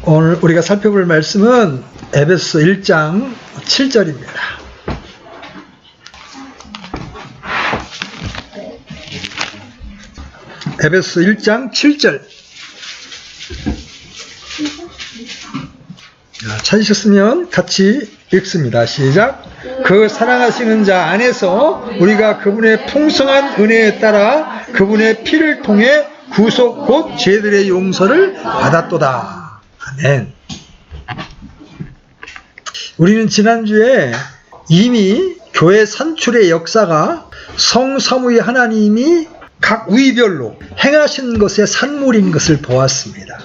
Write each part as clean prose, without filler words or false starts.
오늘 우리가 살펴볼 말씀은 에베소 1장 7절입니다. 에베소 1장 7절. 찾으셨으면 같이 읽습니다. 시작. 그 사랑하시는 자 안에서 우리가 그분의 풍성한 은혜에 따라 그분의 피를 통해 구속 곧 죄들의 용서를 받았도다. 아멘. 우리는 지난주에 이미 교회 산출의 역사가 성삼위의 하나님이 각 위별로 행하신 것의 산물인 것을 보았습니다.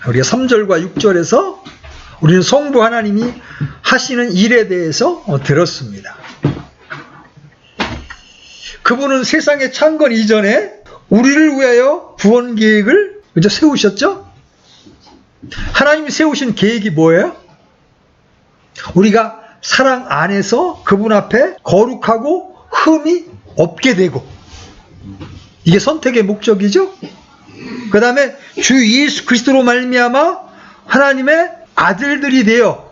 우리가 3절과 6절에서 우리는 성부 하나님이 하시는 일에 대해서 들었습니다. 그분은 세상에 창건 이전에 우리를 위하여 구원 계획을 세우셨죠? 하나님이 세우신 계획이 뭐예요? 우리가 사랑 안에서 그분 앞에 거룩하고 흠이 없게 되고, 이게 선택의 목적이죠. 그 다음에 주 예수 그리스도로 말미암아 하나님의 아들들이 되어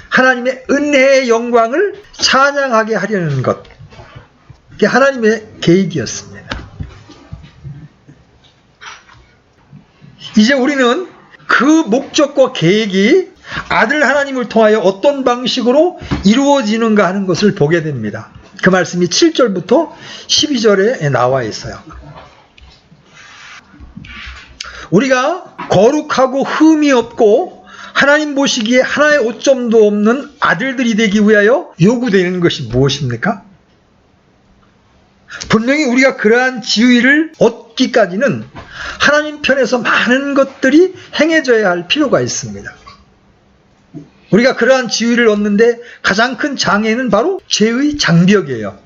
하나님의 은혜의 영광을 찬양하게 하려는 것, 이게 하나님의 계획이었습니다. 이제 우리는 그 목적과 계획이 아들 하나님을 통하여 어떤 방식으로 이루어지는가 하는 것을 보게 됩니다. 그 말씀이 7절부터 12절에 나와 있어요. 우리가 거룩하고 흠이 없고 하나님 보시기에 하나의 오점도 없는 아들들이 되기 위하여 요구되는 것이 무엇입니까? 분명히 우리가 그러한 지위를 얻기까지는 하나님 편에서 많은 것들이 행해져야 할 필요가 있습니다. 우리가 그러한 지위를 얻는데 가장 큰 장애는 바로 죄의 장벽이에요.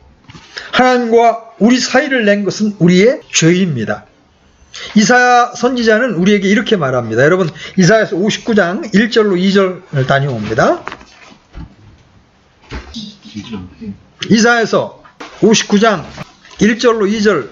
하나님과 우리 사이를 낸 것은 우리의 죄입니다. 이사야 선지자는 우리에게 이렇게 말합니다. 여러분, 이사야서 59장 1절로 2절을 다녀옵니다. 이사야서 59장 1절로 2절.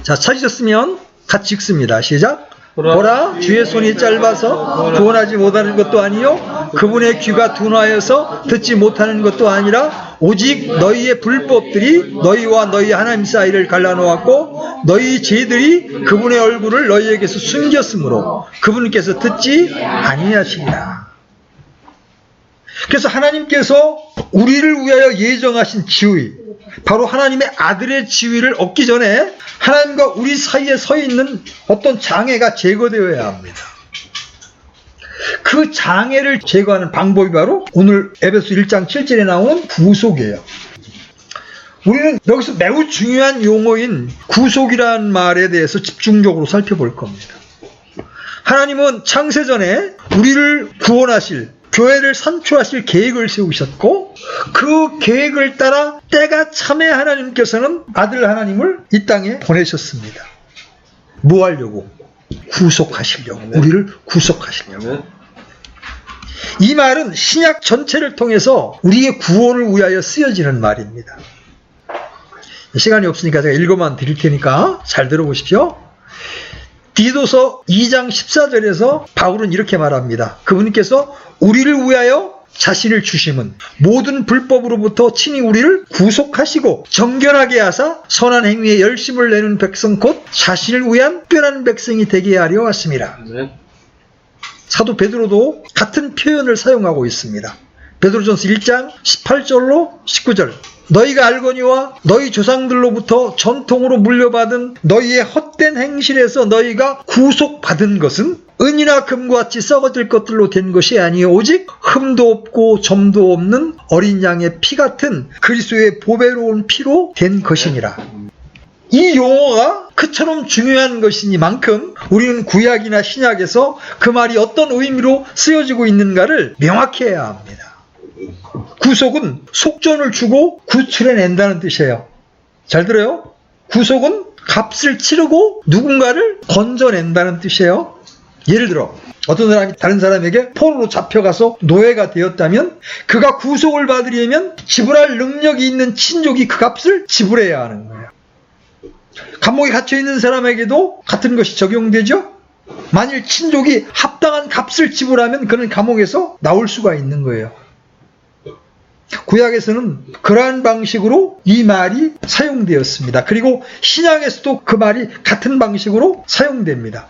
자, 찾으셨으면 같이 읽습니다. 시작. 보라, 주의 손이 짧아서 구원하지 못하는 것도 아니요 그분의 귀가 둔하여서 듣지 못하는 것도 아니라 오직 너희의 불법들이 너희와 너희 하나님 사이를 갈라놓았고 너희 죄들이 그분의 얼굴을 너희에게서 숨겼으므로 그분께서 듣지 아니하시리라. 그래서 하나님께서 우리를 위하여 예정하신 지위, 바로 하나님의 아들의 지위를 얻기 전에 하나님과 우리 사이에 서 있는 어떤 장애가 제거되어야 합니다. 그 장애를 제거하는 방법이 바로 오늘 에베소 1장 7절에 나온 구속이에요. 우리는 여기서 매우 중요한 용어인 구속이라는 말에 대해서 집중적으로 살펴볼 겁니다. 하나님은 창세전에 우리를 구원하실, 교회를 산출하실 계획을 세우셨고, 그 계획을 따라 때가 참에 하나님께서는 아들 하나님을 이 땅에 보내셨습니다. 뭐 하려고? 구속하시려고. 우리를 구속하시려고. 이 말은 신약 전체를 통해서 우리의 구원을 위하여 쓰여지는 말입니다. 시간이 없으니까 제가 읽어만 드릴 테니까 잘 들어보십시오. 디도서 2장 14절에서 바울은 이렇게 말합니다. 그분께서 우리를 위하여 자신을 주심은 모든 불법으로부터 친히 우리를 구속하시고 정결하게 하사 선한 행위에 열심을 내는 백성 곧 자신을 위한 특별한 백성이 되게 하려 왔습니다. 사도 베드로도 같은 표현을 사용하고 있습니다. 베드로전서 1장 18절로 19절. 너희가 알거니와 너희 조상들로부터 전통으로 물려받은 너희의 헛된 행실에서 너희가 구속받은 것은 은이나 금과 같이 썩어질 것들로 된 것이 아니요 오직 흠도 없고 점도 없는 어린 양의 피 같은 그리스도의 보배로운 피로 된 것이니라. 이 용어가 그처럼 중요한 것이니만큼 우리는 구약이나 신약에서 그 말이 어떤 의미로 쓰여지고 있는가를 명확히 해야 합니다. 구속은 속전을 주고 구출해낸다는 뜻이에요. 잘 들어요? 구속은 값을 치르고 누군가를 건져낸다는 뜻이에요. 예를 들어 어떤 사람이 다른 사람에게 포로로 잡혀가서 노예가 되었다면 그가 구속을 받으려면 지불할 능력이 있는 친족이 그 값을 지불해야 하는 거예요. 감옥에 갇혀있는 사람에게도 같은 것이 적용되죠? 만일 친족이 합당한 값을 지불하면 그는 감옥에서 나올 수가 있는 거예요. 구약에서는 그러한 방식으로 이 말이 사용되었습니다. 그리고 신약에서도 그 말이 같은 방식으로 사용됩니다.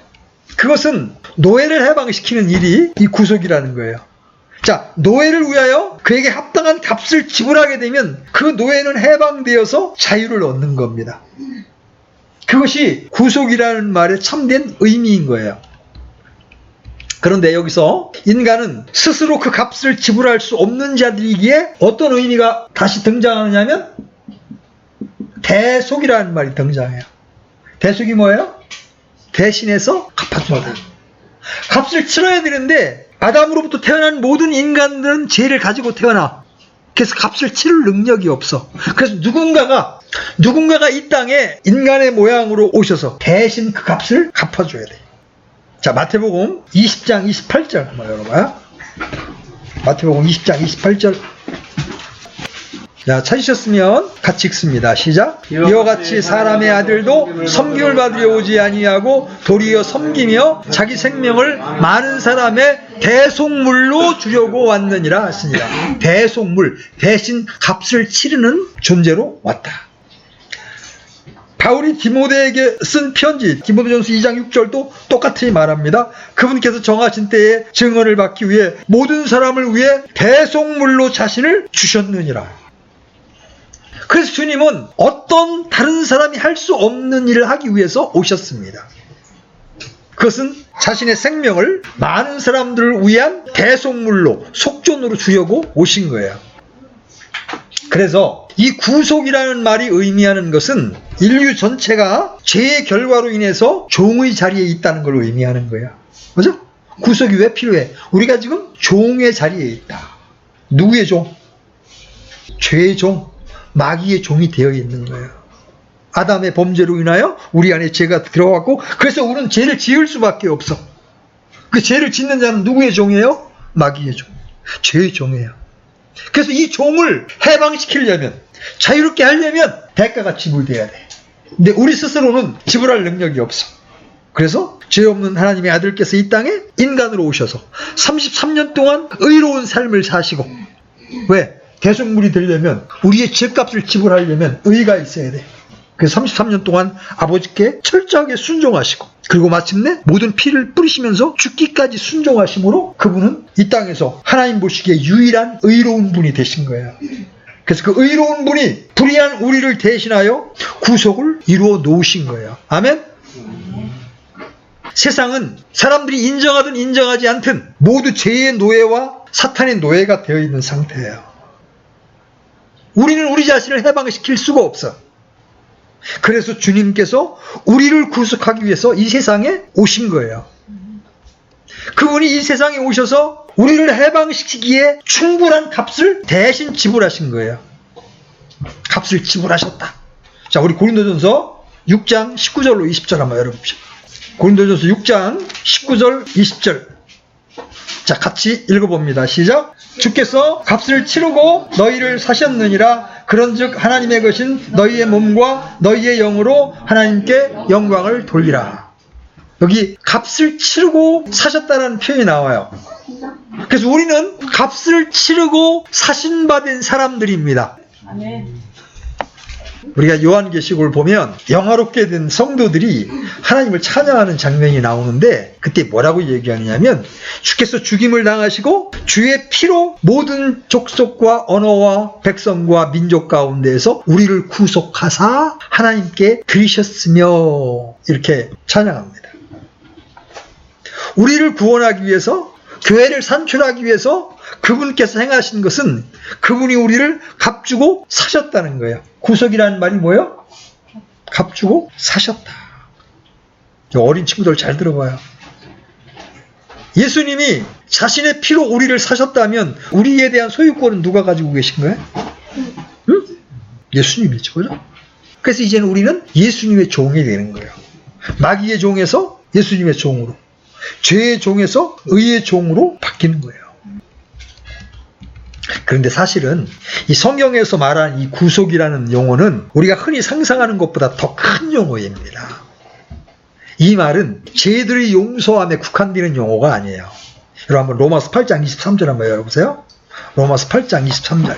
그것은 노예를 해방시키는 일이 이 구속이라는 거예요. 자, 노예를 위하여 그에게 합당한 값을 지불하게 되면 그 노예는 해방되어서 자유를 얻는 겁니다. 그것이 구속이라는 말의 참된 의미인 거예요. 그런데 여기서 인간은 스스로 그 값을 지불할 수 없는 자들이기에 어떤 의미가 다시 등장하느냐면 대속이라는 말이 등장해요. 대속이 뭐예요? 대신해서 갚아준다. 값을 치러야 되는데 아담으로부터 태어난 모든 인간들은 죄를 가지고 태어나. 그래서 값을 치를 능력이 없어. 그래서 누군가가 이 땅에 인간의 모양으로 오셔서 대신 그 값을 갚아줘야 돼. 자, 마태복음 20장 28절 한번 열어봐요. 마태복음 20장 28절. 자, 찾으셨으면 같이 읽습니다. 시작. 이와 같이 사람의 아들도 섬김을 받으려 오지 아니하고 도리어 섬기며 자기 생명을 많은 사람의 대속물로 주려고 왔느니라 하시니라. 대속물, 대신 값을 치르는 존재로 왔다. 바울이 디모데에게 쓴 편지 디모데전서 2장 6절도 똑같이 말합니다. 그분께서 정하신 때에 증언을 받기 위해 모든 사람을 위해 대속물로 자신을 주셨느니라. 그래서 주님은 어떤 다른 사람이 할 수 없는 일을 하기 위해서 오셨습니다. 그것은 자신의 생명을 많은 사람들을 위한 대속물로, 속전으로 주려고 오신 거예요. 그래서 이 구속이라는 말이 의미하는 것은 인류 전체가 죄의 결과로 인해서 종의 자리에 있다는 걸 의미하는 거예요. 그죠? 구속이 왜 필요해? 우리가 지금 종의 자리에 있다. 누구의 종? 죄의 종, 마귀의 종이 되어 있는 거예요. 아담의 범죄로 인하여 우리 안에 죄가 들어왔고, 그래서 우리는 죄를 지을 수밖에 없어. 그 죄를 짓는 자는 누구의 종이에요? 마귀의 종, 죄의 종이에요. 그래서 이 종을 해방시키려면, 자유롭게 하려면 대가가 지불돼야 돼. 근데 우리 스스로는 지불할 능력이 없어. 그래서 죄 없는 하나님의 아들께서 이 땅에 인간으로 오셔서 33년 동안 의로운 삶을 사시고, 왜? 대속물이 되려면, 우리의 죄값을 지불하려면 의가 있어야 돼. 그래서 33년 동안 아버지께 철저하게 순종하시고, 그리고 마침내 모든 피를 뿌리시면서 죽기까지 순종하심으로 그분은 이 땅에서 하나님 보시기에 유일한 의로운 분이 되신 거예요. 그래서 그 의로운 분이 불의한 우리를 대신하여 구속을 이루어 놓으신 거예요. 아멘? 세상은 사람들이 인정하든 인정하지 않든 모두 죄의 노예와 사탄의 노예가 되어 있는 상태예요. 우리는 우리 자신을 해방시킬 수가 없어. 그래서 주님께서 우리를 구속하기 위해서 이 세상에 오신 거예요. 그분이 이 세상에 오셔서 우리를 해방시키기에 충분한 값을 대신 지불하신 거예요. 값을 지불하셨다. 자, 우리 고린도전서 6장 19절로 20절 한번 열어봅시다. 고린도전서 6장 19절 20절. 자, 같이 읽어봅니다. 시작. 주께서 값을 치르고 너희를 사셨느니라. 그런즉 하나님의 것인 너희의 몸과 너희의 영으로 하나님께 영광을 돌리라. 여기 값을 치르고 사셨다는 표현이 나와요. 그래서 우리는 값을 치르고 사신받은 사람들입니다. 우리가 요한계시록을 보면 영화롭게 된 성도들이 하나님을 찬양하는 장면이 나오는데, 그때 뭐라고 얘기하느냐면, 주께서 죽임을 당하시고 주의 피로 모든 족속과 언어와 백성과 민족 가운데에서 우리를 구속하사 하나님께 드리셨으며, 이렇게 찬양합니다. 우리를 구원하기 위해서, 교회를 산출하기 위해서 그분께서 행하신 것은 그분이 우리를 값주고 사셨다는 거예요. 구속이라는 말이 뭐예요? 값주고 사셨다. 어린 친구들 잘 들어봐요. 예수님이 자신의 피로 우리를 사셨다면 우리에 대한 소유권은 누가 가지고 계신 거예요? 응? 예수님이죠. 그죠? 그래서 이제는 우리는 예수님의 종이 되는 거예요. 마귀의 종에서 예수님의 종으로, 죄의 종에서 의의 종으로 바뀌는 거예요. 그런데 사실은 이 성경에서 말하는 이 구속이라는 용어는 우리가 흔히 상상하는 것보다 더 큰 용어입니다. 이 말은 죄들의 용서함에 국한되는 용어가 아니에요. 여러분 한번 로마서 8장 23절 한번 열어보세요. 로마서 8장 23절.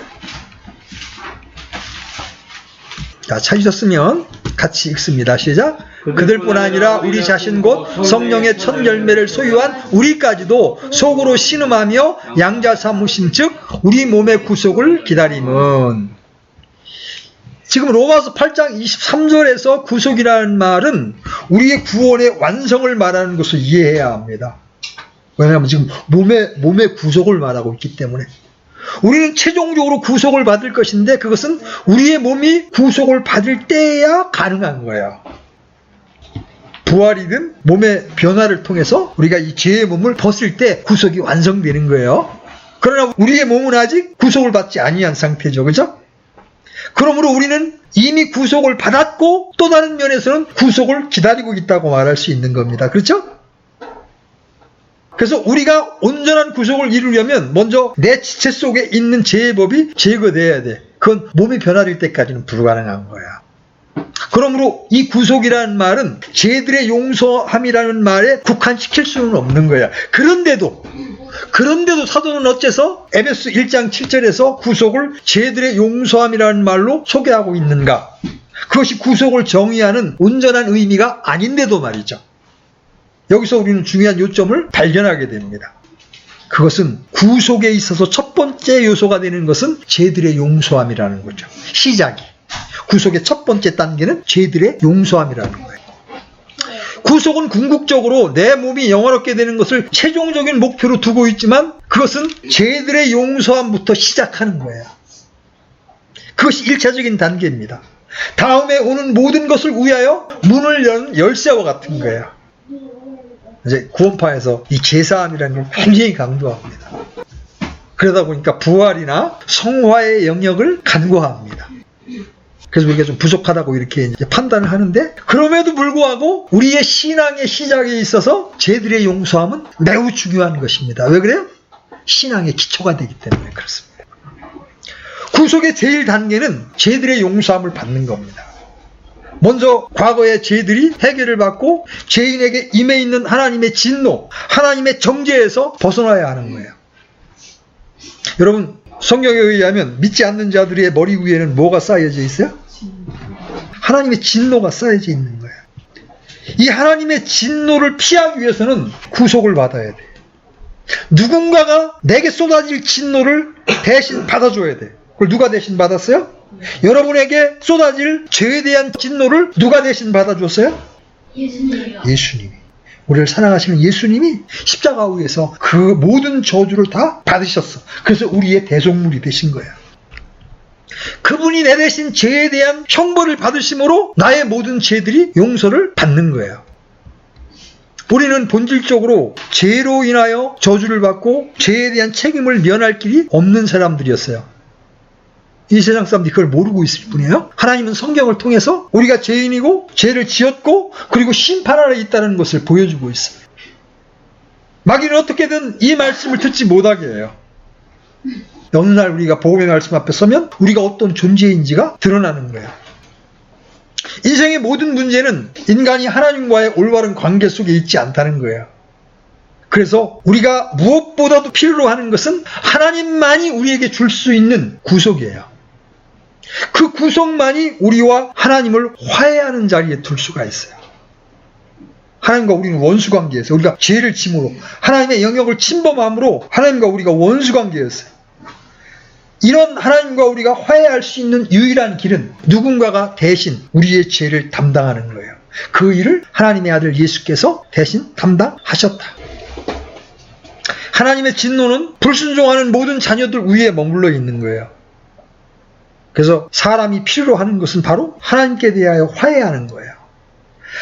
자, 찾으셨으면 같이 읽습니다. 시작. 그들뿐 아니라 우리 자신 곧 성령의 첫 열매를 소유한 우리까지도 속으로 신음하며 양자 삼으심 즉 우리 몸의 구속을 기다림은. 지금 로마서 8장 23절에서 구속이라는 말은 우리의 구원의 완성을 말하는 것을 이해해야 합니다. 왜냐하면 지금 몸의 구속을 말하고 있기 때문에. 우리는 최종적으로 구속을 받을 것인데 그것은 우리의 몸이 구속을 받을 때야 가능한 거예요. 부활이든 몸의 변화를 통해서 우리가 이 죄의 몸을 벗을 때 구속이 완성되는 거예요. 그러나 우리의 몸은 아직 구속을 받지 아니한 상태죠. 그죠? 그러므로 우리는 이미 구속을 받았고 또 다른 면에서는 구속을 기다리고 있다고 말할 수 있는 겁니다. 그렇죠? 그래서 우리가 온전한 구속을 이루려면 먼저 내 지체 속에 있는 죄의 법이 제거돼야 돼. 그건 몸이 변화될 때까지는 불가능한 거야. 그러므로 이 구속이라는 말은 죄들의 용서함이라는 말에 국한시킬 수는 없는 거야. 그런데도 사도는 어째서 에베소 1장 7절에서 구속을 죄들의 용서함이라는 말로 소개하고 있는가? 그것이 구속을 정의하는 온전한 의미가 아닌데도 말이죠. 여기서 우리는 중요한 요점을 발견하게 됩니다. 그것은 구속에 있어서 첫 번째 요소가 되는 것은 죄들의 용서함이라는 거죠. 시작이. 구속의 첫 번째 단계는 죄들의 용서함이라는 거예요. 구속은 궁극적으로 내 몸이 영원롭게 되는 것을 최종적인 목표로 두고 있지만 그것은 죄들의 용서함부터 시작하는 거예요. 그것이 1차적인 단계입니다. 다음에 오는 모든 것을 위하여 문을 연 열쇠와 같은 거예요. 이제 구원파에서 이 제사함이라는 걸 굉장히 강조합니다. 그러다 보니까 부활이나 성화의 영역을 간과합니다. 그래서 우리가 좀 부족하다고 이렇게 이제 판단을 하는데 그럼에도 불구하고 우리의 신앙의 시작에 있어서 죄들의 용서함은 매우 중요한 것입니다. 왜 그래요? 신앙의 기초가 되기 때문에 그렇습니다. 구속의 제일 단계는 죄들의 용서함을 받는 겁니다. 먼저 과거의 죄들이 해결을 받고 죄인에게 임해 있는 하나님의 진노, 하나님의 정죄에서 벗어나야 하는 거예요. 여러분 성경에 의하면 믿지 않는 자들의 머리 위에는 뭐가 쌓여져 있어요? 하나님의 진노가 쌓여져 있는 거예요. 이 하나님의 진노를 피하기 위해서는 구속을 받아야 돼. 누군가가 내게 쏟아질 진노를 대신 받아줘야 돼. 그걸 누가 대신 받았어요? 여러분에게 쏟아질 죄에 대한 진노를 누가 대신 받아줬어요? 예수님이. 우리를 사랑하시는 예수님이 십자가 위에서 그 모든 저주를 다 받으셨어. 그래서 우리의 대속물이 되신 거예요. 그분이 내 대신 죄에 대한 형벌을 받으심으로 나의 모든 죄들이 용서를 받는 거예요. 우리는 본질적으로 죄로 인하여 저주를 받고 죄에 대한 책임을 면할 길이 없는 사람들이었어요. 이 세상 사람들이 그걸 모르고 있을 뿐이에요. 하나님은 성경을 통해서 우리가 죄인이고 죄를 지었고 그리고 심판 아래 있다는 것을 보여주고 있어요. 마귀는 어떻게든 이 말씀을 듣지 못하게 해요. 어느 날 우리가 복음의 말씀 앞에 서면 우리가 어떤 존재인지가 드러나는 거예요. 인생의 모든 문제는 인간이 하나님과의 올바른 관계 속에 있지 않다는 거예요. 그래서 우리가 무엇보다도 필요로 하는 것은 하나님만이 우리에게 줄 수 있는 구속이에요. 그 구속만이 우리와 하나님을 화해하는 자리에 둘 수가 있어요. 하나님과 우리는 원수관계에서 우리가 죄를 짐으로 하나님의 영역을 침범함으로 하나님과 우리가 원수관계였어요. 이런 하나님과 우리가 화해할 수 있는 유일한 길은 누군가가 대신 우리의 죄를 담당하는 거예요. 그 일을 하나님의 아들 예수께서 대신 담당하셨다. 하나님의 진노는 불순종하는 모든 자녀들 위에 머물러 있는 거예요. 그래서 사람이 필요로 하는 것은 바로 하나님께 대하여 화해하는 거예요.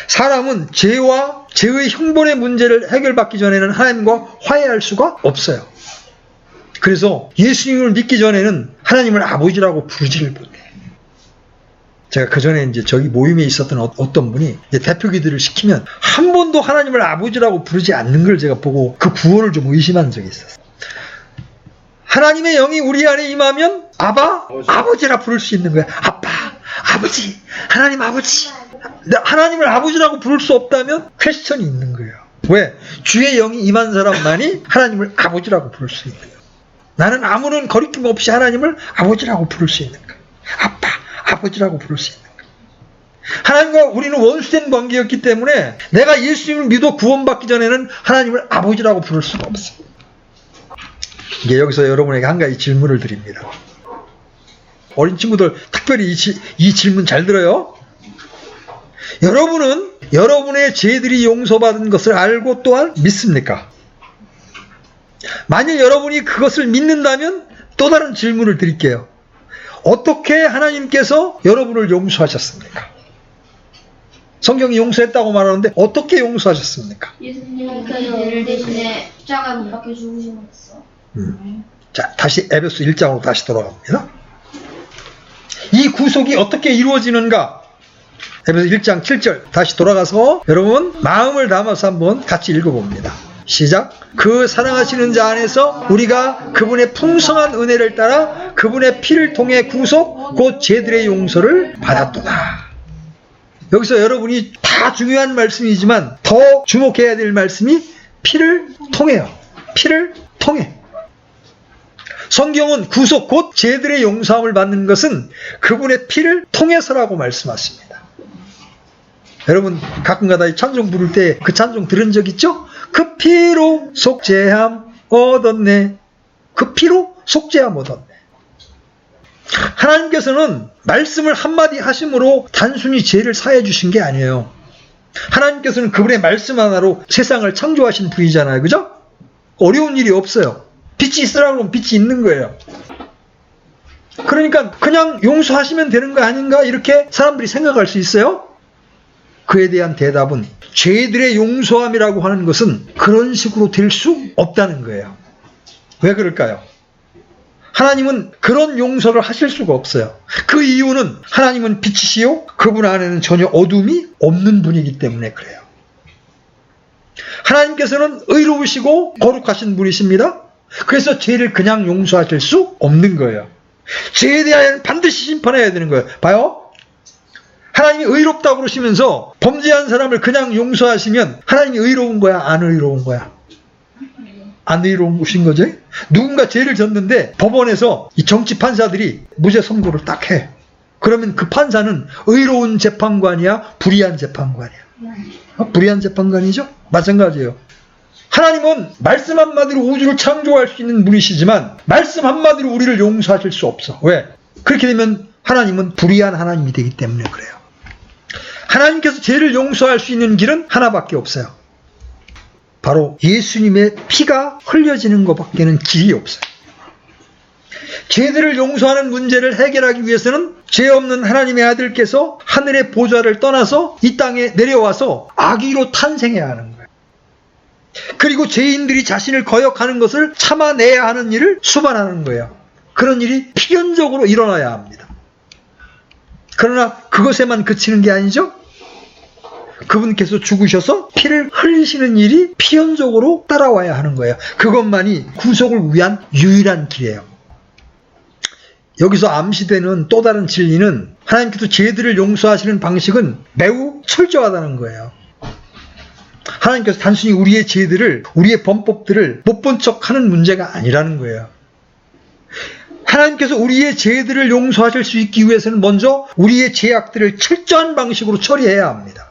사람은 죄와 죄의 형벌의 문제를 해결받기 전에는 하나님과 화해할 수가 없어요. 그래서 예수님을 믿기 전에는 하나님을 아버지라고 부르지를 못해. 제가 그 전에 이제 저기 모임에 있었던 어떤 분이 대표 기도를 시키면 한 번도 하나님을 아버지라고 부르지 않는 걸 제가 보고 그 구원을 좀 의심한 적이 있었어요. 하나님의 영이 우리 안에 임하면 아버지라 부를 수 있는 거예요. 아빠, 아버지, 하나님 아버지. 하나님을 아버지라고 부를 수 없다면 퀘스천이 있는 거예요. 왜? 주의 영이 임한 사람만이 하나님을 아버지라고 부를 수 있는 거예요. 나는 아무런 거리낌 없이 하나님을 아버지라고 부를 수 있는 거예요. 아빠, 아버지라고 부를 수 있는 거예요. 하나님과 우리는 원수된 관계였기 때문에 내가 예수님을 믿어 구원받기 전에는 하나님을 아버지라고 부를 수가 없어요. 이게 여기서 여러분에게 한 가지 질문을 드립니다. 어린 친구들 특별히 이 질문 잘 들어요. 여러분은 여러분의 죄들이 용서받은 것을 알고 또한 믿습니까? 만일 여러분이 그것을 믿는다면 또 다른 질문을 드릴게요. 어떻게 하나님께서 여러분을 용서하셨습니까? 성경이 용서했다고 말하는데 어떻게 용서하셨습니까? 예수님께서 죄를 대신에 십자가에 못 박혀 죽으심으로써. 자, 다시 에베소 1장으로 다시 돌아갑니다. 이 구속이 어떻게 이루어지는가? 에베소 1장 7절 다시 돌아가서 여러분 마음을 담아서 한번 같이 읽어봅니다. 시작. 그 사랑하시는 자 안에서 우리가 그분의 풍성한 은혜를 따라 그분의 피를 통해 구속 곧 죄들의 용서를 받았도다. 여기서 여러분이 다 중요한 말씀이지만 더 주목해야 될 말씀이 피를 통해요. 피를 통해. 성경은 구속 곧 죄들의 용서함을 받는 것은 그분의 피를 통해서라고 말씀하십니다. 여러분 가끔가다 이 찬송 부를 때 그 찬송 들은 적 있죠? 그 피로 속죄함 얻었네. 그 피로 속죄함 얻었네. 하나님께서는 말씀을 한마디 하심으로 단순히 죄를 사해 주신 게 아니에요. 하나님께서는 그분의 말씀 하나로 세상을 창조하신 분이잖아요. 그죠? 어려운 일이 없어요. 빛이 있으라고 하면 빛이 있는 거예요. 그러니까 그냥 용서하시면 되는 거 아닌가 이렇게 사람들이 생각할 수 있어요. 그에 대한 대답은 죄들의 용서함이라고 하는 것은 그런 식으로 될 수 없다는 거예요. 왜 그럴까요? 하나님은 그런 용서를 하실 수가 없어요. 그 이유는 하나님은 빛이시요 그분 안에는 전혀 어둠이 없는 분이기 때문에 그래요. 하나님께서는 의로우시고 거룩하신 분이십니다. 그래서 죄를 그냥 용서하실 수 없는 거예요. 죄에 대하여는 반드시 심판해야 되는 거예요. 봐요. 하나님이 의롭다고 그러시면서 범죄한 사람을 그냥 용서하시면 하나님이 의로운 거야? 안 의로운 거야? 안 의로우신 거죠? 누군가 죄를 졌는데 법원에서 이 정치 판사들이 무죄 선고를 딱 해. 그러면 그 판사는 의로운 재판관이야? 불의한 재판관이야? 불의한 재판관이죠? 마찬가지예요. 하나님은 말씀 한마디로 우주를 창조할 수 있는 분이시지만 말씀 한마디로 우리를 용서하실 수 없어. 왜? 그렇게 되면 하나님은 불의한 하나님이 되기 때문에 그래요. 하나님께서 죄를 용서할 수 있는 길은 하나밖에 없어요. 바로 예수님의 피가 흘려지는 것밖에는 길이 없어요. 죄들을 용서하는 문제를 해결하기 위해서는 죄 없는 하나님의 아들께서 하늘의 보좌를 떠나서 이 땅에 내려와서 아기로 탄생해야 하는 거예요. 그리고 죄인들이 자신을 거역하는 것을 참아내야 하는 일을 수반하는 거예요. 그런 일이 필연적으로 일어나야 합니다. 그러나 그것에만 그치는 게 아니죠. 그분께서 죽으셔서 피를 흘리시는 일이 필연적으로 따라와야 하는 거예요. 그것만이 구속을 위한 유일한 길이에요. 여기서 암시되는 또 다른 진리는 하나님께서 죄들을 용서하시는 방식은 매우 철저하다는 거예요. 하나님께서 단순히 우리의 죄들을, 우리의 범법들을 못 본 척하는 문제가 아니라는 거예요. 하나님께서 우리의 죄들을 용서하실 수 있기 위해서는 먼저 우리의 죄악들을 철저한 방식으로 처리해야 합니다.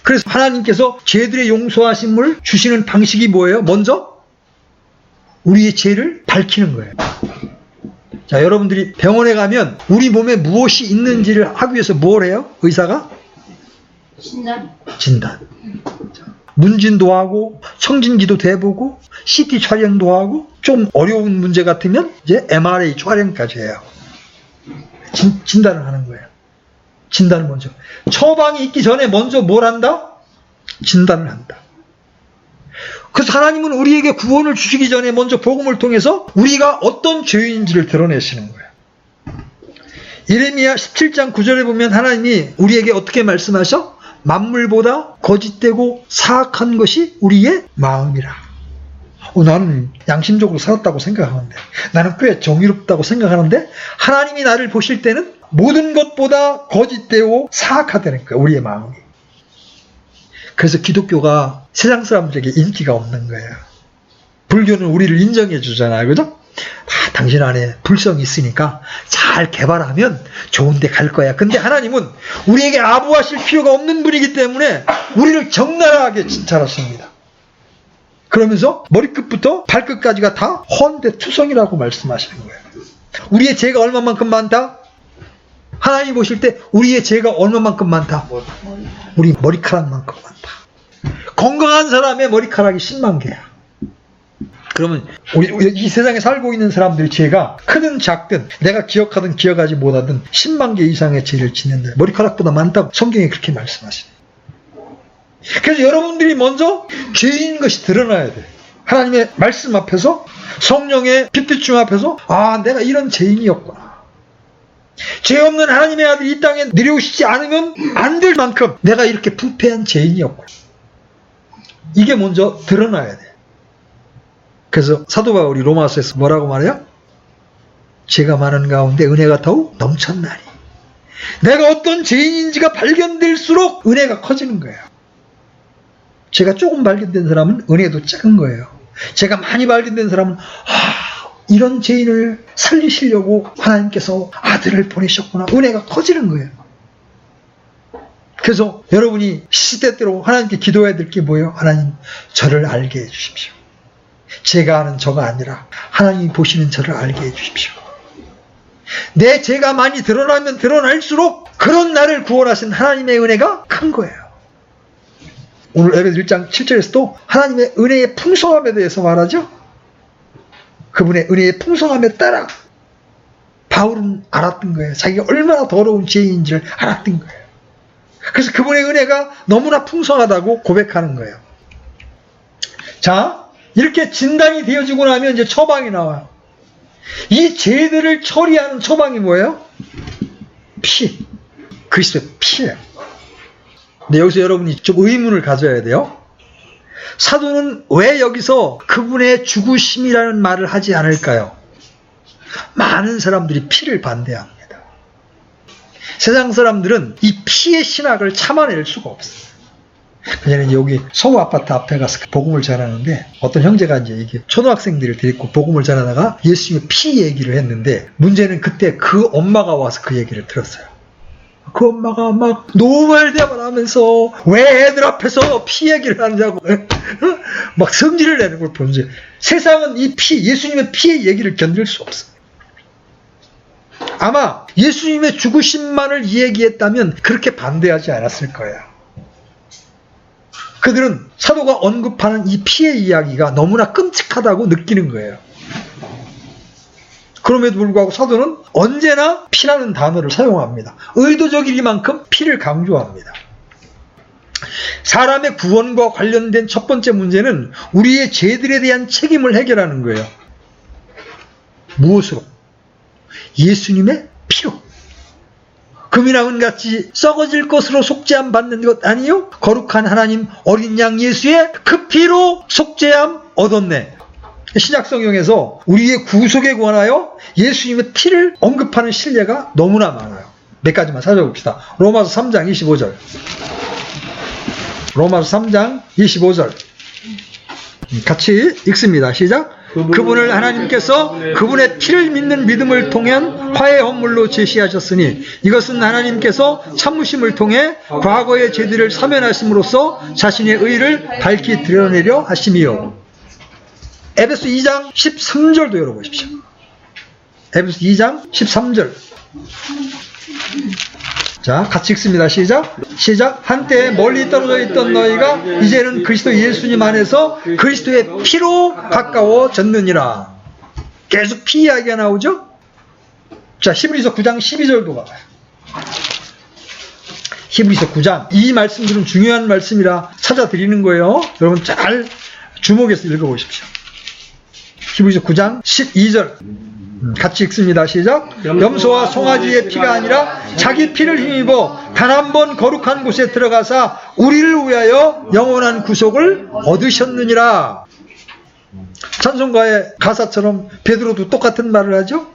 그래서 하나님께서 죄들의 용서하심을 주시는 방식이 뭐예요? 먼저 우리의 죄를 밝히는 거예요. 자, 여러분들이 병원에 가면 우리 몸에 무엇이 있는지를 하기 위해서 뭘 해요? 의사가? 진단. 문진도 하고 청진기도 대보고 CT 촬영도 하고 좀 어려운 문제 같으면 이제 MRI 촬영까지 해요. 진단을 하는 거예요. 진단을 먼저. 처방이 있기 전에 먼저 뭘 한다? 진단을 한다. 그래서 하나님은 우리에게 구원을 주시기 전에 먼저 복음을 통해서 우리가 어떤 죄인지를 드러내시는 거예요. 예레미야 17장 9절에 보면 하나님이 우리에게 어떻게 말씀하셔? 만물보다 거짓되고 사악한 것이 우리의 마음이라. 나는 양심적으로 살았다고 생각하는데, 나는 꽤 정의롭다고 생각하는데, 하나님이 나를 보실 때는 모든 것보다 거짓되고 사악하다는 거예요, 우리의 마음이. 그래서 기독교가 세상 사람들에게 인기가 없는 거예요. 불교는 우리를 인정해 주잖아요, 그죠? 당신 안에 불성이 있으니까 잘 개발하면 좋은 데 갈 거야. 근데 하나님은 우리에게 아부하실 필요가 없는 분이기 때문에 우리를 적나라하게 진찰하십니다. 그러면서 머리끝부터 발끝까지가 다 헌대투성이라고 말씀하시는 거예요. 우리의 죄가 얼마만큼 많다? 하나님 보실 때 우리의 죄가 얼마만큼 많다? 우리 머리카락만큼 많다. 건강한 사람의 머리카락이 10만 개야. 그러면 우리 이 세상에 살고 있는 사람들의 죄가 크든 작든 내가 기억하든 기억하지 못하든 10만 개 이상의 죄를 짓는다. 머리카락보다 많다고 성경에 그렇게 말씀하시네요. 그래서 여러분들이 먼저 죄인인 것이 드러나야 돼. 하나님의 말씀 앞에서, 성령의 빛비춤 앞에서, 내가 이런 죄인이었구나. 죄 없는 하나님의 아들이 이 땅에 내려오시지 않으면 안 될 만큼 내가 이렇게 부패한 죄인이었구나. 이게 먼저 드러나야 돼. 그래서 사도 바울이 로마서에서 뭐라고 말해요? 죄가 많은 가운데 은혜가 더욱 넘쳤나니. 내가 어떤 죄인인지가 발견될수록 은혜가 커지는 거예요. 죄가 조금 발견된 사람은 은혜도 작은 거예요. 죄가 많이 발견된 사람은 이런 죄인을 살리시려고 하나님께서 아들을 보내셨구나. 은혜가 커지는 거예요. 그래서 여러분이 시대대로 하나님께 기도해야 될 게 뭐예요? 하나님, 저를 알게 해주십시오. 제가 아는 저가 아니라 하나님이 보시는 저를 알게 해주십시오. 내 죄가 많이 드러나면 드러날수록 그런 나를 구원하신 하나님의 은혜가 큰 거예요. 오늘 에베소 1장 7절에서도 하나님의 은혜의 풍성함에 대해서 말하죠. 그분의 은혜의 풍성함에 따라 바울은 알았던 거예요. 자기가 얼마나 더러운 죄인인지를 알았던 거예요. 그래서 그분의 은혜가 너무나 풍성하다고 고백하는 거예요. 자, 이렇게 진단이 되어지고 나면 이제 처방이 나와요. 이 죄들을 처리하는 처방이 뭐예요? 피. 그리스도의 피예요. 근데 여기서 여러분이 좀 의문을 가져야 돼요. 사도는 왜 여기서 그분의 죽으심이라는 말을 하지 않을까요? 많은 사람들이 피를 반대합니다. 세상 사람들은 이 피의 신학을 참아낼 수가 없어요. 그전에 여기 서구 아파트 앞에 가서 복음을 전하는데 어떤 형제가 이제 이게 초등학생들을 데리고 복음을 전하다가 예수님의 피 얘기를 했는데 문제는 그때 그 엄마가 와서 그 얘기를 들었어요. 그 엄마가 막 노발대발 하면서 왜 애들 앞에서 피 얘기를 하느냐고 막 성질을 내는 걸 보는지 세상은 이 피, 예수님의 피의 얘기를 견딜 수 없어요. 아마 예수님의 죽으심만을 얘기했다면 그렇게 반대하지 않았을 거예요. 그들은 사도가 언급하는 이 피의 이야기가 너무나 끔찍하다고 느끼는 거예요. 그럼에도 불구하고 사도는 언제나 피라는 단어를 사용합니다. 의도적이기만큼 피를 강조합니다. 사람의 구원과 관련된 첫 번째 문제는 우리의 죄들에 대한 책임을 해결하는 거예요. 무엇으로? 예수님의 피로. 금이나 은같이 썩어질 것으로 속죄함 받는 것 아니요? 거룩한 하나님 어린 양 예수의 그 피로 속죄함 얻었네. 신약성경에서 우리의 구속에 관하여 예수님의 피를 언급하는 신뢰가 너무나 많아요. 몇 가지만 살펴봅시다. 로마서 3장 25절. 로마서 3장 25절. 같이 읽습니다. 시작. 그분을 하나님께서 그분의 피를 믿는 믿음을 통해 화해 헌물로 제시하셨으니 이것은 하나님께서 참으심을 통해 과거의 죄들을 사면하심으로써 자신의 의를 밝히 드러내려 하심이요. 에베소 2장 13절도 열어보십시오. 에베소 2장 13절. 자, 같이 읽습니다. 시작. 한때 멀리 떨어져 있던 너희가 이제는 그리스도 예수님 안에서 그리스도의 피로 가까워졌느니라. 계속 피 이야기가 나오죠? 자, 히브리서 9장 12절도 가봐요. 히브리서 9장. 이 말씀들은 중요한 말씀이라 찾아드리는 거예요. 여러분 잘 주목해서 읽어보십시오. 히브리서 9장 12절. 같이 읽습니다. 시작. 염소와 송아지의 피가 아니라 자기 피를 힘입어 단 한 번 거룩한 곳에 들어가사 우리를 위하여 영원한 구속을 얻으셨느니라. 찬송가의 가사처럼 베드로도 똑같은 말을 하죠.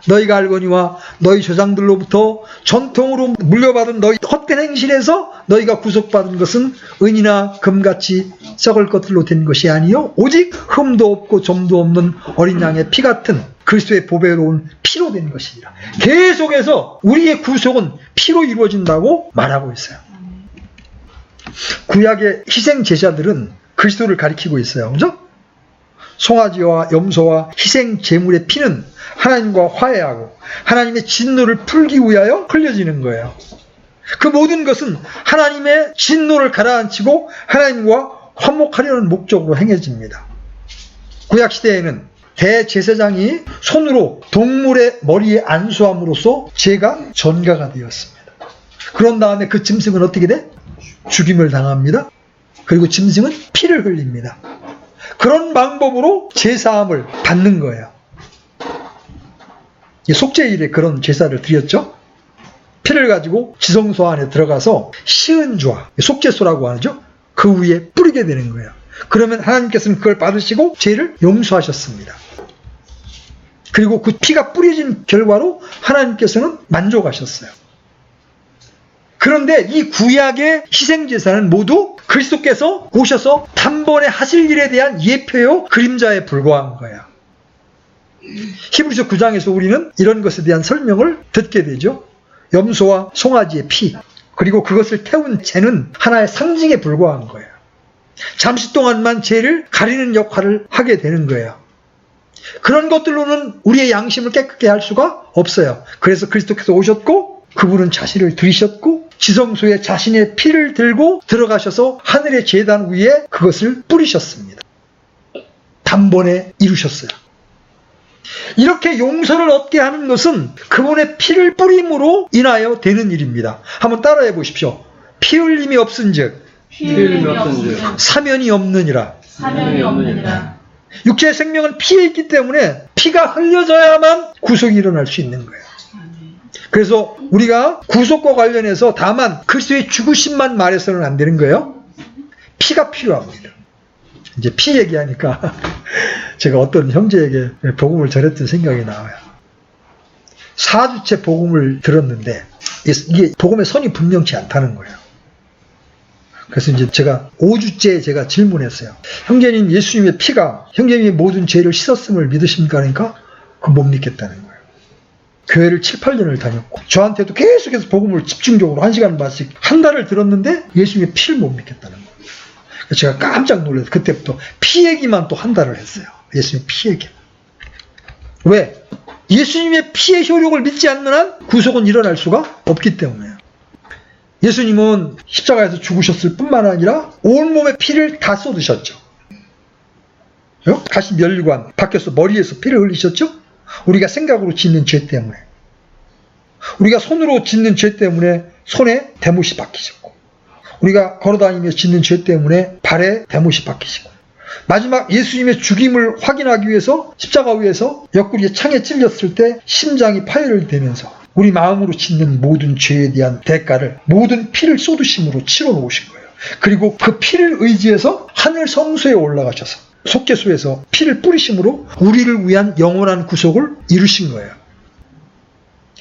너희가 알거니와 너희 조상들로부터 전통으로 물려받은 너희 헛된 행실에서 너희가 구속받은 것은 은이나 금같이 썩을 것들로 된 것이 아니요 오직 흠도 없고 점도 없는 어린 양의 피 같은 그리스도의 보배로운 피로 된 것이니라. 계속해서 우리의 구속은 피로 이루어진다고 말하고 있어요. 구약의 희생 제사들은 그리스도를 가리키고 있어요. 그죠? 송아지와 염소와 희생 제물의 피는 하나님과 화해하고 하나님의 진노를 풀기 위하여 흘려지는 거예요. 그 모든 것은 하나님의 진노를 가라앉히고 하나님과 화목하려는 목적으로 행해집니다. 구약시대에는 대제사장이 손으로 동물의 머리에 안수함으로써 죄가 전가가 되었습니다. 그런 다음에 그 짐승은 어떻게 돼? 죽임을 당합니다. 그리고 짐승은 피를 흘립니다. 그런 방법으로 제사함을 받는 거예요. 속죄일에 그런 제사를 드렸죠. 피를 가지고 지성소 안에 들어가서 시은좌, 속죄소라고 하죠. 그 위에 뿌리게 되는 거예요. 그러면 하나님께서는 그걸 받으시고 죄를 용서하셨습니다. 그리고 그 피가 뿌려진 결과로 하나님께서는 만족하셨어요. 그런데 이 구약의 희생제사는 모두 그리스도께서 오셔서 단번에 하실 일에 대한 예표요 그림자에 불과한 거예요. 히브리서 9장에서 우리는 이런 것에 대한 설명을 듣게 되죠. 염소와 송아지의 피, 그리고 그것을 태운 재는 하나의 상징에 불과한 거예요. 잠시 동안만 죄를 가리는 역할을 하게 되는 거예요. 그런 것들로는 우리의 양심을 깨끗게 할 수가 없어요. 그래서 그리스도께서 오셨고 그분은 자신을 들이셨고 지성소에 자신의 피를 들고 들어가셔서 하늘의 제단 위에 그것을 뿌리셨습니다. 단번에 이루셨어요. 이렇게 용서를 얻게 하는 것은 그분의 피를 뿌림으로 인하여 되는 일입니다. 한번 따라해 보십시오. 피 흘림이 없은즉 사면이 없느니라. 육체의 생명은 피에 있기 때문에 피가 흘려져야만 구속이 일어날 수 있는 거예요. 그래서 우리가 구속과 관련해서 다만 그리스도의 죽으심만 말해서는 안 되는 거예요. 피가 필요합니다. 이제 피 얘기하니까 제가 어떤 형제에게 복음을 전했던 생각이 나와요. 4주째 복음을 들었는데 이게 복음의 선이 분명치 않다는 거예요. 그래서 이제 제가 5주째 제가 질문했어요. 형제님, 예수님의 피가 형제님의 모든 죄를 씻었음을 믿으십니까? 그러니까 그거 못 믿겠다는 거예요. 교회를 7, 8년을 다녔고 저한테도 계속해서 복음을 집중적으로 1시간 반씩 한 달을 들었는데 예수님의 피를 못 믿겠다는 거예요. 그래서 제가 깜짝 놀라서 그때부터 피 얘기만 또 한 달을 했어요. 예수님의 피 얘기. 왜? 예수님의 피의 효력을 믿지 않는 한 구속은 일어날 수가 없기 때문에요. 예수님은 십자가에서 죽으셨을 뿐만 아니라 온몸에 피를 다 쏟으셨죠. 가시 멸관, 밖에서 머리에서 피를 흘리셨죠. 우리가 생각으로 짓는 죄 때문에, 우리가 손으로 짓는 죄 때문에 손에 대못이 박히셨고, 우리가 걸어다니면서 짓는 죄 때문에 발에 대못이 박히시고, 마지막 예수님의 죽임을 확인하기 위해서 십자가 위에서 옆구리에 창에 찔렸을 때 심장이 파열되면서 우리 마음으로 짓는 모든 죄에 대한 대가를 모든 피를 쏟으심으로 치러 놓으신 거예요. 그리고 그 피를 의지해서 하늘 성소에 올라가셔서 속죄소에서 피를 뿌리심으로 우리를 위한 영원한 구속을 이루신 거예요.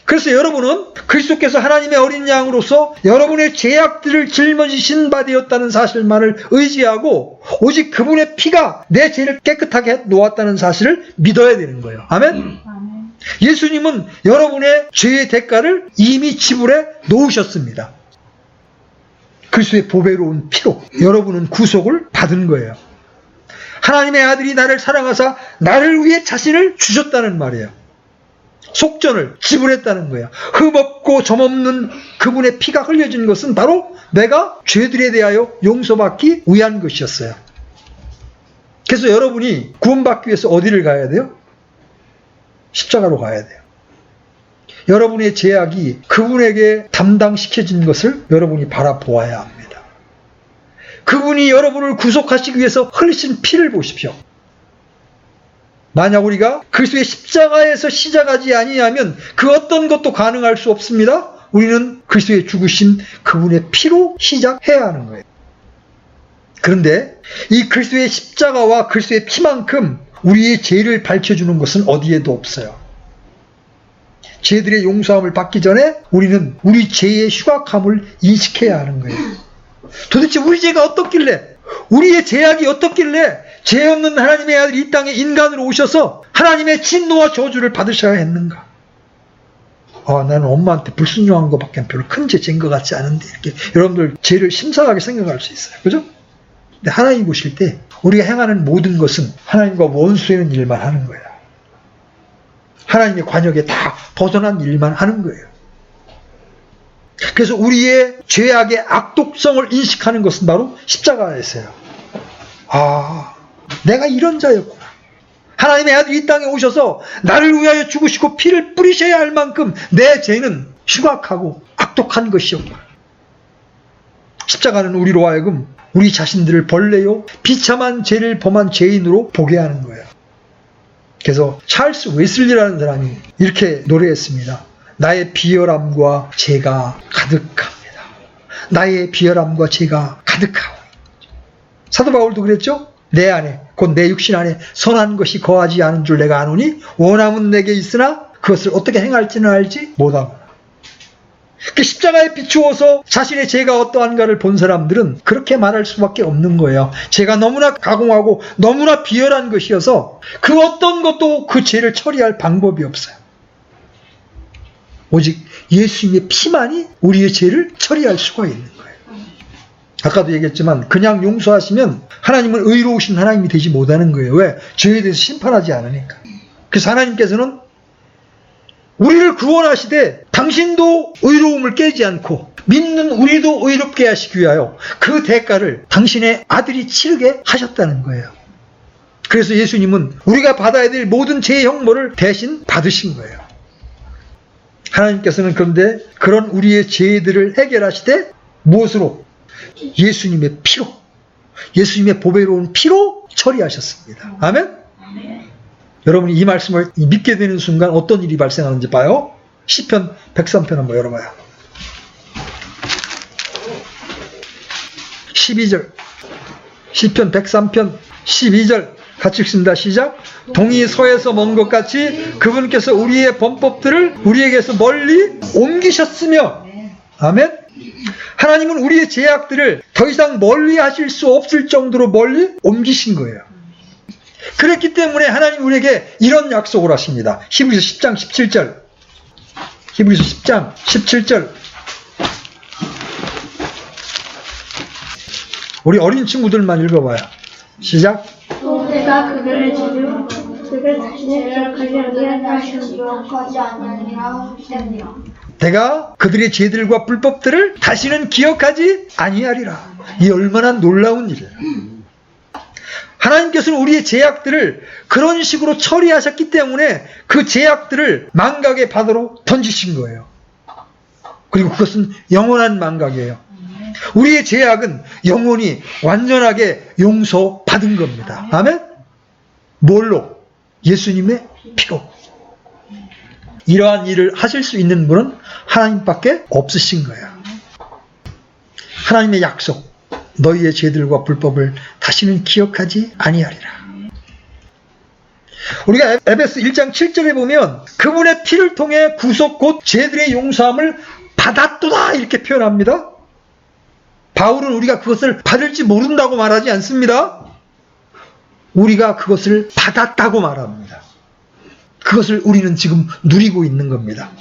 그래서 여러분은 그리스도께서 하나님의 어린 양으로서 여러분의 죄악들을 짊어지신 바 되었다는 사실만을 의지하고 오직 그분의 피가 내 죄를 깨끗하게 놓았다는 사실을 믿어야 되는 거예요. 아멘? 예수님은 여러분의 죄의 대가를 이미 지불해 놓으셨습니다. 그리스도의 보배로운 피로 여러분은 구속을 받은 거예요. 하나님의 아들이 나를 사랑하사 나를 위해 자신을 주셨다는 말이에요. 속전을 지불했다는 거예요. 흠없고 점없는 그분의 피가 흘려진 것은 바로 내가 죄들에 대하여 용서받기 위한 것이었어요. 그래서 여러분이 구원받기 위해서 어디를 가야 돼요? 십자가로 가야 돼요. 여러분의 죄악이 그분에게 담당시켜진 것을 여러분이 바라보아야 합니다. 그분이 여러분을 구속하시기 위해서 흘리신 피를 보십시오. 만약 우리가 그리스도의 십자가에서 시작하지 아니하면 그 어떤 것도 가능할 수 없습니다. 우리는 그리스도의 죽으신 그분의 피로 시작해야 하는 거예요. 그런데 이 그리스도의 십자가와 그리스도의 피만큼 우리의 죄를 밝혀주는 것은 어디에도 없어요. 죄들의 용서함을 받기 전에 우리는 우리 죄의 흉악함을 인식해야 하는 거예요. 도대체 우리 죄가 어떻길래, 우리의 죄악이 어떻길래 죄 없는 하나님의 아들이 이 땅에 인간으로 오셔서 하나님의 진노와 저주를 받으셔야 했는가? 나는 엄마한테 불순종한 것밖에 별로 큰 죄인 것 같지 않은데, 이렇게 여러분들 죄를 심사하게 생각할 수 있어요. 그죠? 근데 하나님 보실 때 우리가 행하는 모든 것은 하나님과 원수되는 일만 하는 거예요. 하나님의 관역에 다 벗어난 일만 하는 거예요. 그래서 우리의 죄악의 악독성을 인식하는 것은 바로 십자가에서요. 내가 이런 자였구나. 하나님의 아들이 이 땅에 오셔서 나를 위하여 죽으시고 피를 뿌리셔야 할 만큼 내 죄는 흉악하고 악독한 것이었구나. 십자가는 우리로 하여금 우리 자신들을 벌레요 비참한 죄를 범한 죄인으로 보게 하는 거예요. 그래서 찰스 웨슬리라는 사람이 이렇게 노래했습니다. 나의 비열함과 죄가 가득합니다. 나의 비열함과 죄가 가득하오. 사도 바울도 그랬죠? 내 안에 곧 내 육신 안에 선한 것이 거하지 않은 줄 내가 아노니 원함은 내게 있으나 그것을 어떻게 행할지는 알지 못하노라. 그 십자가에 비추어서 자신의 죄가 어떠한가를 본 사람들은 그렇게 말할 수밖에 없는 거예요. 죄가 너무나 가공하고 너무나 비열한 것이어서 그 어떤 것도 그 죄를 처리할 방법이 없어요. 오직 예수님의 피만이 우리의 죄를 처리할 수가 있는 거예요. 아까도 얘기했지만 그냥 용서하시면 하나님은 의로우신 하나님이 되지 못하는 거예요. 왜? 죄에 대해서 심판하지 않으니까. 그래서 하나님께서는 우리를 구원하시되 당신도 의로움을 깨지 않고 믿는 우리도 의롭게 하시기 위하여 그 대가를 당신의 아들이 치르게 하셨다는 거예요. 그래서 예수님은 우리가 받아야 될 모든 죄의 형벌을 대신 받으신 거예요. 하나님께서는 그런데 그런 우리의 죄들을 해결하시되 무엇으로? 예수님의 피로, 예수님의 보배로운 피로 처리하셨습니다. 아멘? 여러분이 이 말씀을 믿게 되는 순간 어떤 일이 발생하는지 봐요. 시편 103편 한번 열어봐요. 12절. 시편 103편 12절 같이 읽습니다. 시작. 동이 서에서 먼 것 같이 그분께서 우리의 범법들을 우리에게서 멀리 옮기셨으며, 아멘. 하나님은 우리의 죄악들을 더 이상 멀리 하실 수 없을 정도로 멀리 옮기신 거예요. 그랬기 때문에 하나님 우리에게 이런 약속을 하십니다. 히브리서 10장 17절. 히브리서 10장 17절. 우리 어린 친구들만 읽어봐요. 시작. 또 내가 그들의 죄를 다시는 기억하지 아니하리라 기억하지 아니하리라 하셨느니라. 내가 그들의 죄들과 불법들을 다시는 기억하지 아니하리라. 이 얼마나 놀라운 일이에요. 하나님께서는 우리의 죄악들을 그런 식으로 처리하셨기 때문에 그 죄악들을 망각의 바다로 던지신 거예요. 그리고 그것은 영원한 망각이에요. 우리의 죄악은 영원히 완전하게 용서받은 겁니다. 아멘? 뭘로? 예수님의 피로. 이러한 일을 하실 수 있는 분은 하나님밖에 없으신 거예요. 하나님의 약속. 너희의 죄들과 불법을 다시는 기억하지 아니하리라. 우리가 에베소 1장 7절에 보면 그분의 피를 통해 구속 곧 죄들의 용서함을 받았도다 이렇게 표현합니다. 바울은 우리가 그것을 받을지 모른다고 말하지 않습니다. 우리가 그것을 받았다고 말합니다. 그것을 우리는 지금 누리고 있는 겁니다.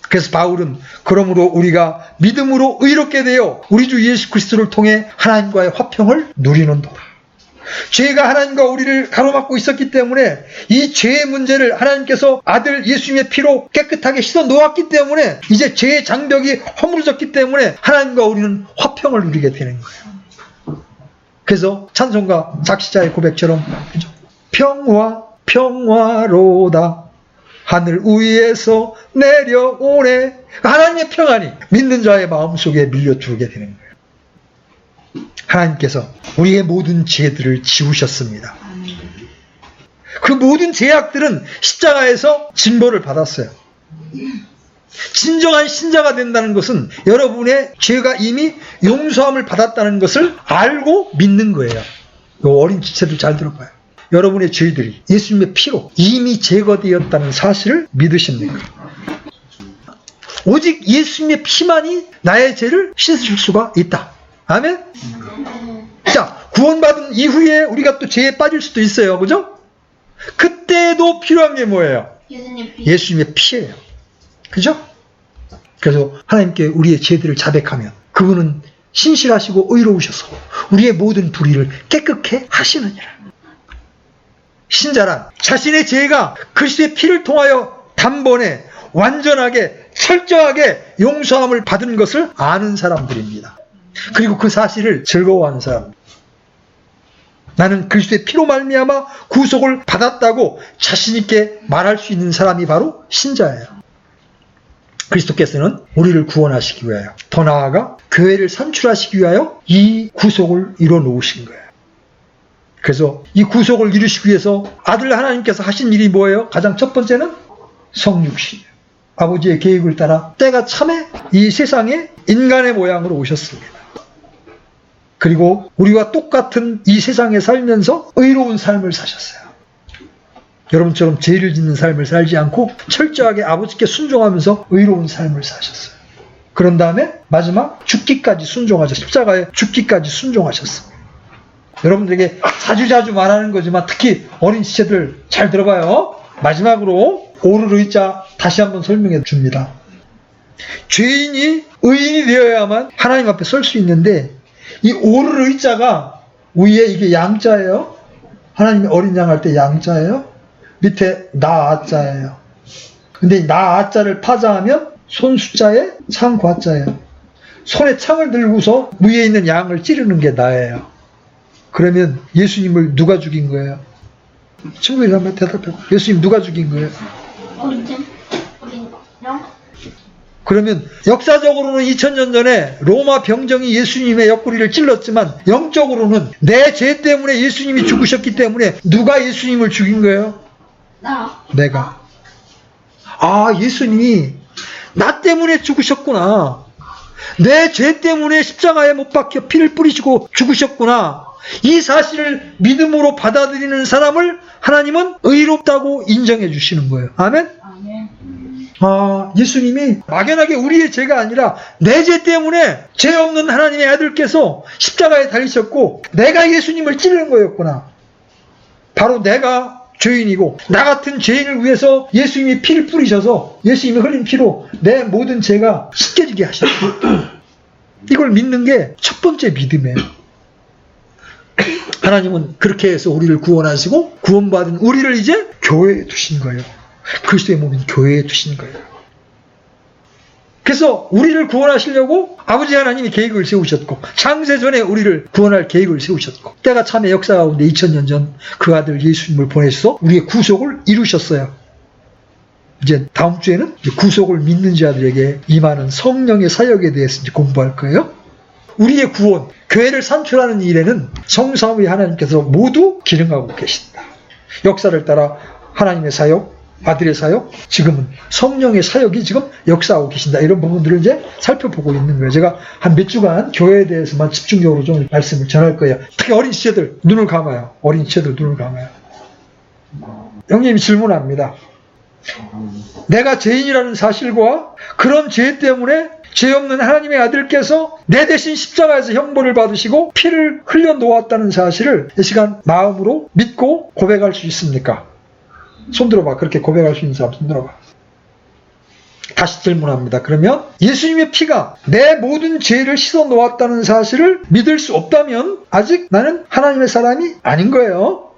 그래서 바울은 그러므로 우리가 믿음으로 의롭게 되어 우리 주 예수 그리스도를 통해 하나님과의 화평을 누리는도다. 죄가 하나님과 우리를 가로막고 있었기 때문에 이 죄의 문제를 하나님께서 아들 예수님의 피로 깨끗하게 씻어 놓았기 때문에 이제 죄의 장벽이 허물어졌기 때문에 하나님과 우리는 화평을 누리게 되는 거예요. 그래서 찬송가 작시자의 고백처럼 평화로다 하늘 위에서 내려오네. 하나님의 평안이 믿는 자의 마음속에 밀려들게 되는 거예요. 하나님께서 우리의 모든 죄들을 지우셨습니다. 그 모든 죄악들은 십자가에서 징벌을 받았어요. 진정한 신자가 된다는 것은 여러분의 죄가 이미 용서함을 받았다는 것을 알고 믿는 거예요. 이 어린 지체들 잘 들어봐요. 여러분의 죄들이 예수님의 피로 이미 제거되었다는 사실을 믿으십니까? 오직 예수님의 피만이 나의 죄를 씻으실 수가 있다. 아멘? 자, 구원받은 이후에 우리가 또 죄에 빠질 수도 있어요. 그죠? 그때도 필요한 게 뭐예요? 예수님의 피예요. 그죠? 그래서 하나님께 우리의 죄들을 자백하면 그분은 신실하시고 의로우셔서 우리의 모든 불의를 깨끗게 하시느니라. 신자란 자신의 죄가 그리스도의 피를 통하여 단번에 완전하게 철저하게 용서함을 받은 것을 아는 사람들입니다. 그리고 그 사실을 즐거워하는 사람. 나는 그리스도의 피로 말미암아 구속을 받았다고 자신 있게 말할 수 있는 사람이 바로 신자예요. 그리스도께서는 우리를 구원하시기 위하여, 더 나아가 교회를 산출하시기 위하여 이 구속을 이뤄 놓으신 거예요. 그래서 이 구속을 이루시기 위해서 아들 하나님께서 하신 일이 뭐예요? 가장 첫 번째는 성육신. 아버지의 계획을 따라 때가 참에 이 세상에 인간의 모양으로 오셨습니다. 그리고 우리와 똑같은 이 세상에 살면서 의로운 삶을 사셨어요. 여러분처럼 죄를 짓는 삶을 살지 않고 철저하게 아버지께 순종하면서 의로운 삶을 사셨어요. 그런 다음에 마지막 죽기까지 순종하셨어요. 십자가에 죽기까지 순종하셨습니다. 여러분들에게 자주자주 말하는 거지만 특히 어린 지체들 잘 들어봐요. 마지막으로 오를 의자 다시 한번 설명해 줍니다. 죄인이 의인이 되어야만 하나님 앞에 설 수 있는데 이 오를 의자가 위에 이게 양자예요. 하나님이 어린 양 할 때 양자예요. 밑에 나아자예요. 근데 나아자를 파자하면 손 숫자에 창 과자예요. 손에 창을 들고서 위에 있는 양을 찌르는 게 나예요. 그러면 예수님을 누가 죽인 거예요? 친구들이 한번 대답해봐. 예수님 누가 죽인 거예요? 어린 양? 그러면 역사적으로는 2000년 전에 로마 병정이 예수님의 옆구리를 찔렀지만 영적으로는 내 죄 때문에 예수님이 죽으셨기 때문에 누가 예수님을 죽인 거예요? 내가. 아, 예수님이 나 때문에 죽으셨구나. 내 죄 때문에 십자가에 못 박혀 피를 뿌리시고 죽으셨구나. 이 사실을 믿음으로 받아들이는 사람을 하나님은 의롭다고 인정해 주시는 거예요. 아멘? 아, 예수님이 막연하게 우리의 죄가 아니라 내 죄 때문에 죄 없는 하나님의 아들께서 십자가에 달리셨고 내가 예수님을 찌르는 거였구나. 바로 내가 죄인이고 나 같은 죄인을 위해서 예수님이 피를 뿌리셔서 예수님이 흘린 피로 내 모든 죄가 씻겨지게 하셨다. 이걸 믿는 게 첫 번째 믿음이에요. 하나님은 그렇게 해서 우리를 구원하시고 구원받은 우리를 이제 교회에 두신 거예요. 그리스도의 몸인 교회에 두신 거예요. 그래서 우리를 구원하시려고 아버지 하나님이 계획을 세우셨고 창세전에 우리를 구원할 계획을 세우셨고 때가 참에 역사 가운데 2000년 전 그 아들 예수님을 보내셔서 우리의 구속을 이루셨어요. 이제 다음 주에는 구속을 믿는 자들에게 임하는 성령의 사역에 대해서 이제 공부할 거예요. 우리의 구원, 교회를 산출하는 일에는 성삼위 하나님께서 모두 기능하고 계신다. 역사를 따라 하나님의 사역, 아들의 사역, 지금은 성령의 사역이 지금 역사하고 계신다. 이런 부분들을 이제 살펴보고 있는 거예요. 제가 한 몇 주간 교회에 대해서만 집중적으로 좀 말씀을 전할 거예요. 특히 어린 지체들 눈을 감아요. 어린 지체들 눈을 감아요. 형님이 질문합니다. 내가 죄인이라는 사실과 그런 죄 때문에 죄 없는 하나님의 아들께서 내 대신 십자가에서 형벌을 받으시고 피를 흘려 놓았다는 사실을 이 시간 마음으로 믿고 고백할 수 있습니까? 손 들어봐. 그렇게 고백할 수 있는 사람 손 들어봐. 다시 질문합니다. 그러면 예수님의 피가 내 모든 죄를 씻어 놓았다는 사실을 믿을 수 없다면 아직 나는 하나님의 사람이 아닌 거예요.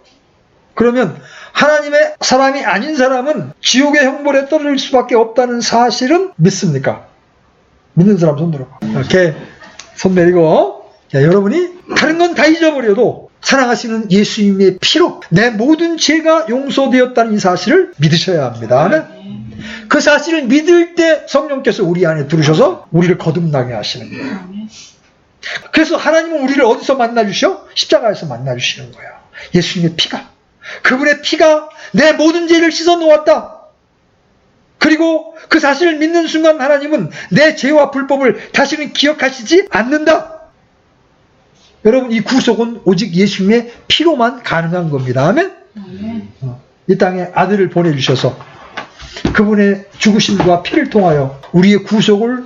그러면 하나님의 사람이 아닌 사람은 지옥의 형벌에 떨어질 수밖에 없다는 사실은 믿습니까? 믿는 사람 손 들어봐. 이렇게 손 내리고. 자, 여러분이 다른 건 다 잊어버려도 사랑하시는 예수님의 피로 내 모든 죄가 용서되었다는 이 사실을 믿으셔야 합니다. 그 사실을 믿을 때 성령께서 우리 안에 들으셔서 우리를 거듭나게 하시는 거예요. 그래서 하나님은 우리를 어디서 만나주셔? 십자가에서 만나주시는 거예요. 예수님의 피가. 그분의 피가 내 모든 죄를 씻어 놓았다. 그리고 그 사실을 믿는 순간 하나님은 내 죄와 불법을 다시는 기억하시지 않는다. 여러분, 이 구속은 오직 예수님의 피로만 가능한 겁니다. 아멘? 이 땅에 아들을 보내주셔서 그분의 죽으심과 피를 통하여 우리의 구속을